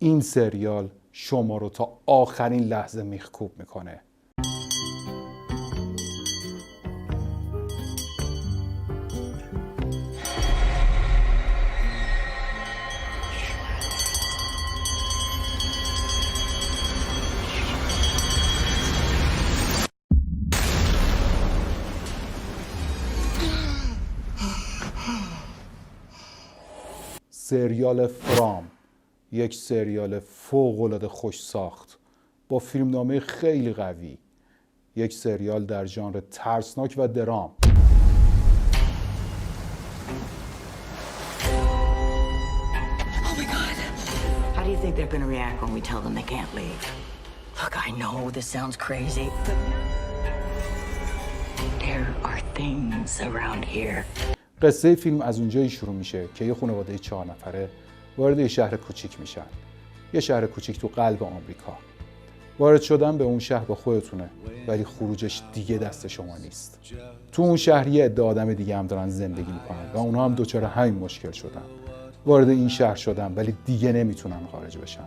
این سریال شما رو تا آخرین لحظه میخکوب میکنه. سریال فرام یک سریال فوق‌العاده خوش ساخت با فیلمنامه خیلی قوی، یک سریال در ژانر ترسناک و درام. Oh my God. How do you think they're gonna react when we tell them they can't leave? Look, I know this sounds crazy, but there are things around here. قصه فیلم از اونجایی شروع میشه که یه خانواده 4 نفره وارد یه شهر کوچیک میشن. یه شهر کوچیک تو قلب آمریکا. وارد شدن به اون شهر با خودتونه، ولی خروجش دیگه دست شما نیست. تو اون شهر یه عده آدم دیگه هم دارن زندگی میکنن و اونها هم دچار همین مشکل شدن. وارد این شهر شدن ولی دیگه نمیتونن خارج بشن.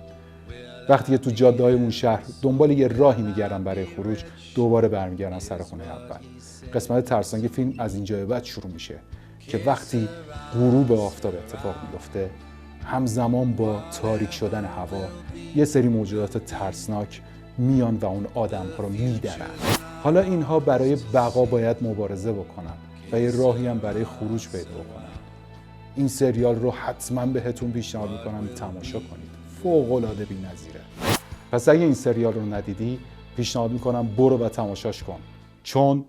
وقتی که تو جاده‌های اون شهر دنبال یه راهی میگردن برای خروج، دوباره برمیگردن سر خونه اول. قسمت ترسناک فیلم از اینجا به بعد شروع میشه که وقتی غروب آفتاب اتفاق میفته، همزمان با تاریک شدن هوا یه سری موجودات ترسناک میان و اون آدم‌ها رو میدرن. حالا اینها برای بقا باید مبارزه بکنن و یه راهی هم برای خروج پیدا بکنن. این سریال رو حتما بهتون پیشنهاد میکنم تماشا کنید. فوق‌العاده بی‌نظیره. پس اگه این سریال رو ندیدی، پیشنهاد میکنم برو و تماشاش کن، چون